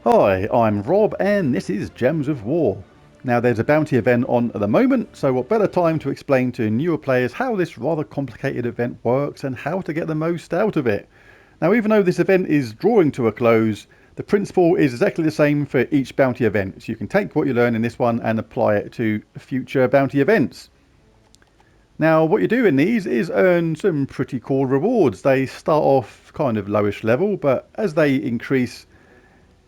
Hi, I'm Rob and this is Gems of War. Now there's a bounty event on at the moment, so what better time to explain to newer players how this rather complicated event works and how to get the most out of it. Now even though this event is drawing to a close, the principle is exactly the same for each bounty event, so you can take what you learn in this one and apply it to future bounty events. Now what you do in these is earn some pretty cool rewards. They start off kind of lowish level, but as they increase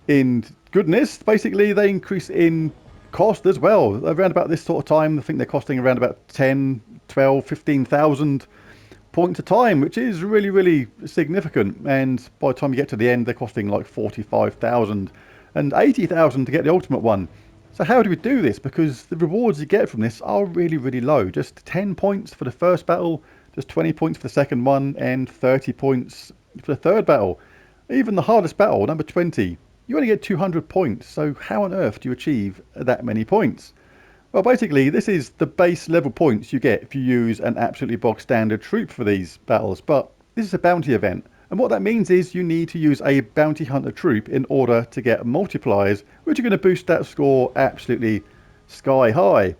in goodness, basically they increase in cost as well. Around about this sort of time, I think they're costing around about 10, 12, 15,000 points a time, which is really, really significant. And by the time you get to the end, they're costing like 45,000 and 80,000 to get the ultimate one. So how do we do this? Because the rewards you get from this are really, really low. Just 10 points for the first battle, just 20 points for the second one, and 30 points for the third battle. Even the hardest battle, number 20, you only get 200 points, so how on earth do you achieve that many points? Well, basically, this is the base level points you get if you use an absolutely bog standard troop for these battles, but this is a bounty event, and what that means is you need to use a bounty hunter troop in order to get multipliers, which are going to boost that score absolutely sky high.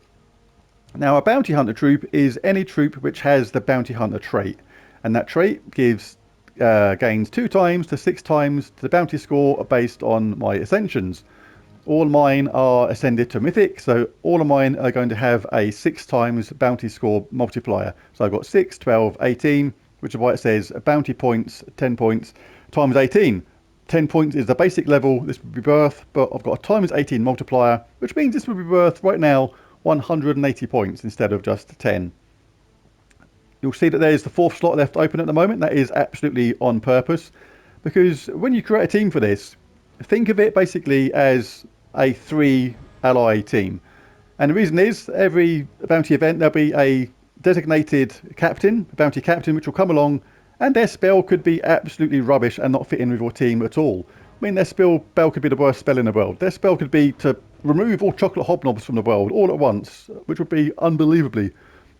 Now, a bounty hunter troop is any troop which has the bounty hunter trait, and that trait gives gains 2 times to 6 times to the bounty score based on my ascensions. All mine are ascended to mythic, so all of mine are going to have a 6 times bounty score multiplier. So I've got 6, 12, 18, which is why it says bounty points, 10 points times 18. 10 points is the basic level, this would be worth, but I've got a times 18 multiplier, which means this would be worth right now 180 points instead of just 10. You'll see that there's the 4th slot left open at the moment. That is absolutely on purpose, because when you create a team for this, think of it basically as a 3 ally team. And the reason is, every bounty event there'll be a designated captain, a bounty captain, which will come along, and their spell could be absolutely rubbish and not fit in with your team at all. I mean, their spell could be the worst spell in the world. Their spell could be to remove all chocolate hobnobs from the world all at once, which would be unbelievably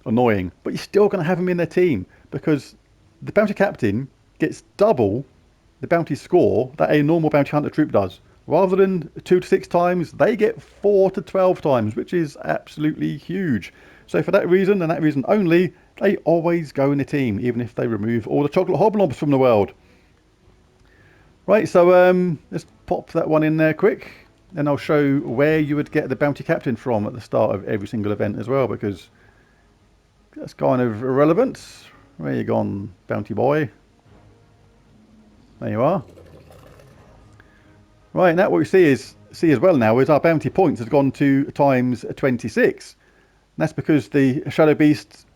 annoying, but you're still going to have them in their team because the bounty captain gets double the bounty score that a normal bounty hunter troop does. Rather than 2 to 6 times, they get 4 to 12 times, which is absolutely huge. So for that reason and that reason only, they always go in the team, even if they remove all the chocolate hobnobs from the world. Right, so let's pop that one in there quick, and I'll show where you would get the bounty captain from at the start of every single event as well, because that's kind of irrelevant. Where you gone, bounty boy? There you are. Right, now what we see as well now is our bounty points has gone to times 26. And that's because the Shadow Beast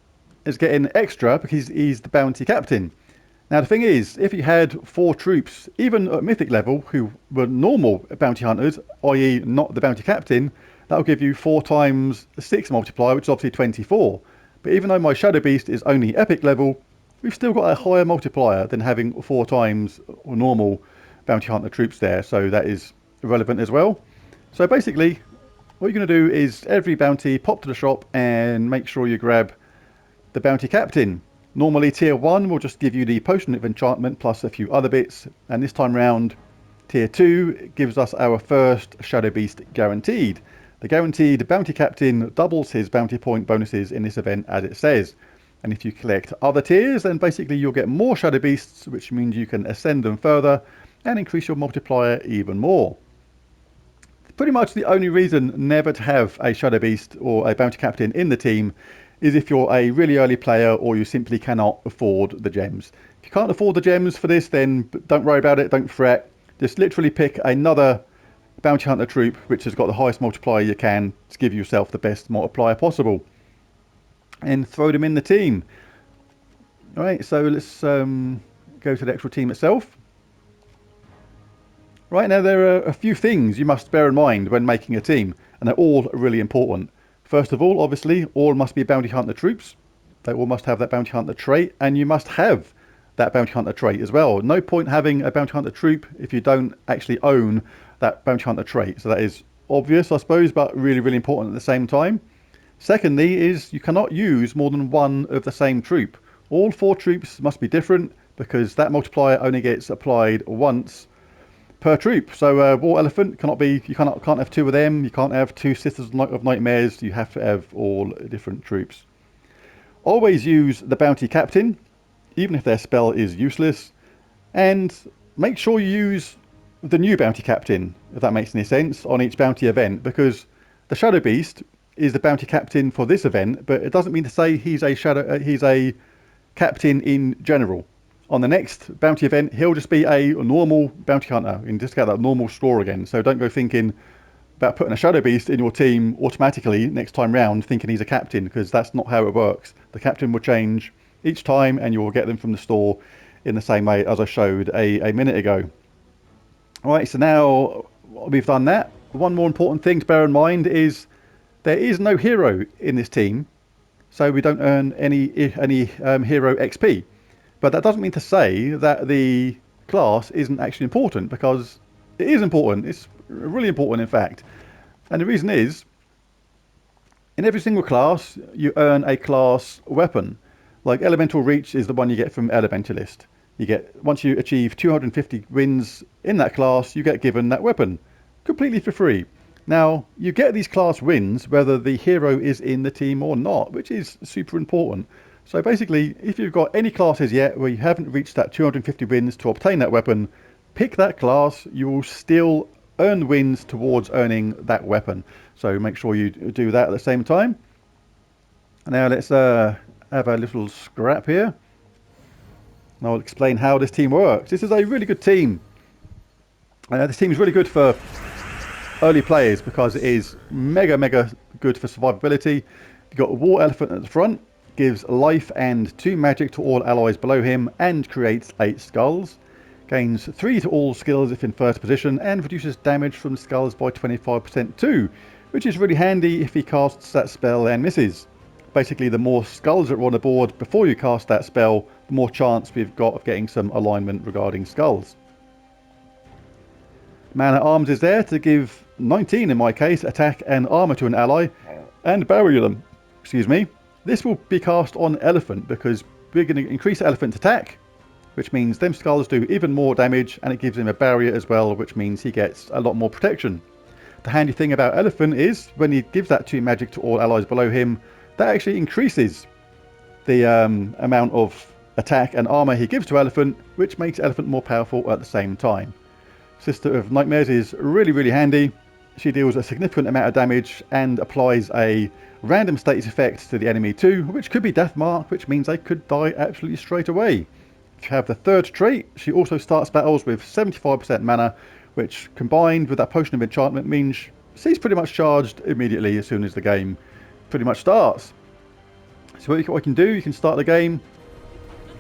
is getting extra because he's the bounty captain. Now the thing is, if you had 4 troops, even at mythic level, who were normal bounty hunters, i.e. not the bounty captain, that'll give you 4 times 6 multiplier, which is obviously 24. But even though my Shadow Beast is only epic level, we've still got a higher multiplier than having 4 times normal bounty hunter troops there, so that is irrelevant as well. So basically, what you're going to do is every bounty, pop to the shop and make sure you grab the bounty captain. Normally tier 1 will just give you the potion of enchantment plus a few other bits, and this time round tier 2 gives us our first Shadow Beast guaranteed. The guaranteed bounty captain doubles his bounty point bonuses in this event as it says. And if you collect other tiers, then basically you'll get more Shadow Beasts, which means you can ascend them further and increase your multiplier even more. Pretty much the only reason never to have a Shadow Beast or a bounty captain in the team is if you're a really early player or you simply cannot afford the gems. If you can't afford the gems for this, then don't worry about it, don't fret. Just literally pick another bounty hunter troop which has got the highest multiplier you can to give yourself the best multiplier possible, and throw them in the team. Alright, so let's go to the actual team itself. Right, now there are a few things you must bear in mind when making a team, and they're all really important. First of all, obviously, all must be bounty hunter troops. They all must have that bounty hunter trait, and you must have that bounty hunter trait as well. No point having a bounty hunter troop if you don't actually own that bounty hunter trait. So that is obvious, I suppose, but really, really important at the same time. Secondly is you cannot use more than one of the same troop. All 4 troops must be different because that multiplier only gets applied once per troop. So War Elephant cannot be, you can't have two of them, you can't have two Sisters of Nightmares, you have to have all different troops. Always use the Bounty Captain, even if their spell is useless, and make sure you use the new Bounty Captain, if that makes any sense, on each bounty event, because the Shadow Beast is the Bounty Captain for this event, but it doesn't mean to say he's a captain in general. On the next bounty event, he'll just be a normal bounty hunter and just get that normal score again. So don't go thinking about putting a Shadow Beast in your team automatically next time round thinking he's a captain, because that's not how it works. The captain will change each time and you will get them from the store in the same way as I showed a minute ago. Alright, so now we've done that. One more important thing to bear in mind is there is no hero in this team, so we don't earn any hero XP. But that doesn't mean to say that the class isn't actually important, because it is important. It's really important, in fact. And the reason is, in every single class, you earn a class weapon. Like Elemental Reach is the one you get from Elementalist. You get, once you achieve 250 wins in that class, you get given that weapon completely for free. Now, you get these class wins whether the hero is in the team or not, which is super important. So basically, if you've got any classes yet where you haven't reached that 250 wins to obtain that weapon, pick that class. You will still earn wins towards earning that weapon. So make sure you do that at the same time. Now let's have a little scrap here. And I'll explain how this team works. This is a really good team. This team is really good for early players because it is mega good for survivability. You've got a War Elephant at the front, gives life and 2 magic to all allies below him and creates 8 skulls. Gains 3 to all skills if in first position and reduces damage from skulls by 25% too, which is really handy if he casts that spell and misses. Basically, the more skulls that are on the board before you cast that spell, the more chance we've got of getting some alignment regarding skulls. Man at Arms is there to give 19, in my case, attack and armor to an ally and barrier them. Excuse me. This will be cast on Elephant because we're going to increase Elephant's attack, which means them skulls do even more damage, and it gives him a barrier as well, which means he gets a lot more protection. The handy thing about Elephant is when he gives that 2 magic to all allies below him, that actually increases the amount of attack and armor he gives to Elephant, which makes Elephant more powerful at the same time. Sister of Nightmares is really handy. She deals a significant amount of damage and applies a random status effect to the enemy too, which could be Death Mark, which means they could die absolutely straight away. If you have the third trait, she also starts battles with 75% mana, which combined with that Potion of Enchantment means she's pretty much charged immediately as soon as the game pretty much starts. So what you can do, you can start the game,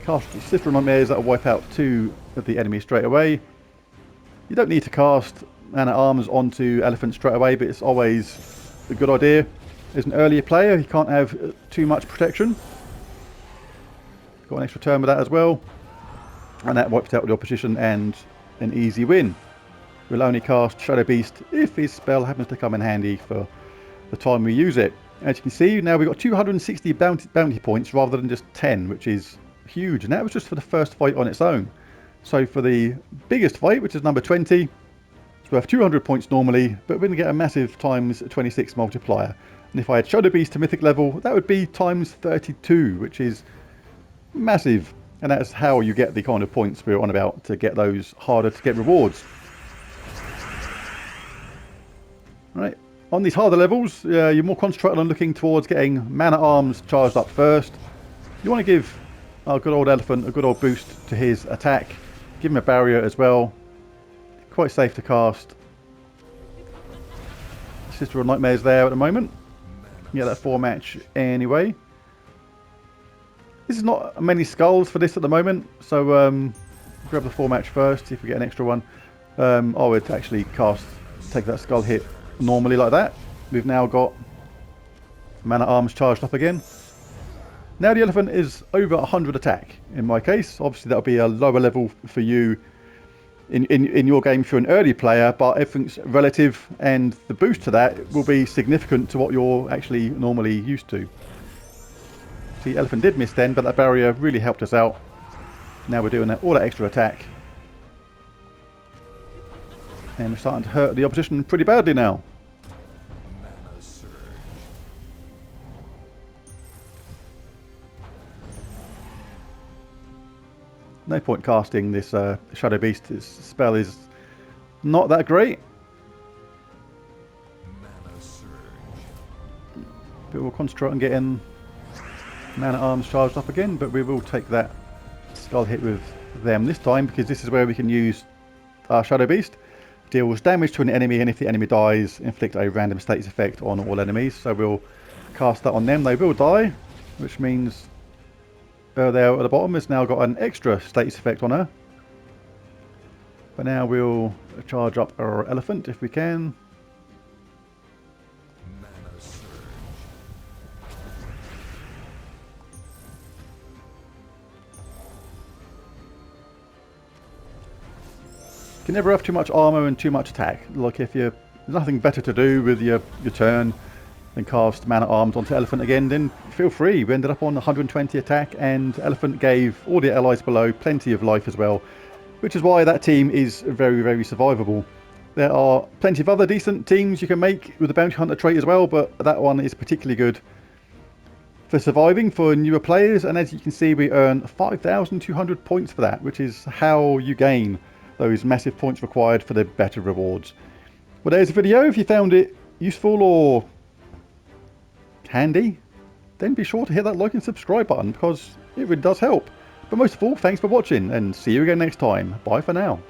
cast Sister of Nightmares, that will wipe out 2 of the enemies straight away. You don't need to cast Man at Arms onto Elephant straight away, but it's always a good idea. As an earlier player, you can't have too much protection. Got an extra turn with that as well. And that wipes out the opposition and an easy win. We'll only cast Shadow Beast if his spell happens to come in handy for the time we use it. As you can see, now we've got 260 bounty points rather than just 10, which is huge. And that was just for the first fight on its own. So for the biggest fight, which is number 20, it's worth 200 points normally, but we're going to get a massive times 26 multiplier. And if I had Shadow Beast to mythic level, that would be times 32, which is massive. And that's how you get the kind of points we're on about to get those harder to get rewards. Right, on these harder levels, you're more concentrated on looking towards getting Man at Arms charged up first. You want to give our good old Elephant a good old boost to his attack. Give him a barrier as well. Quite safe to cast. Sister of Nightmares there at the moment. Yeah, that 4 match anyway. This is not many skulls for this at the moment, so grab the 4 match first, see if we get an extra one. I would actually take that skull hit normally like that. We've now got Man at Arms charged up again. Now the Elephant is over 100 attack in my case. Obviously that'll be a lower level for you in your game if you're an early player, but everything's relative and the boost to that will be significant to what you're actually normally used to. See, Elephant did miss then, but that barrier really helped us out. Now we're doing all that extra attack. And we're starting to hurt the opposition pretty badly now. No point casting this Shadow Beast. This spell is not that great. But we'll concentrate on getting Man-at-Arms charged up again, but we will take that skull hit with them this time, because this is where we can use our Shadow Beast. Deals damage to an enemy, and if the enemy dies, inflict a random status effect on all enemies. So we'll cast that on them. They will die, which means there at the bottom has now got an extra status effect on her. But now we'll charge up our elephant if we can. You can never have too much armor and too much attack. Like if there's nothing better to do with your turn than cast Man-at-Arms onto Elephant again, then feel free. We ended up on 120 attack, and Elephant gave all the allies below plenty of life as well, which is why that team is very, very survivable. There are plenty of other decent teams you can make with the Bounty Hunter trait as well, but that one is particularly good for surviving for newer players, and as you can see, we earn 5,200 points for that, which is how you gain those massive points required for the better rewards. Well, there's a video. If you found it useful or handy, then be sure to hit that like and subscribe button, because it really does help. But most of all, thanks for watching, and see you again next time. Bye for now.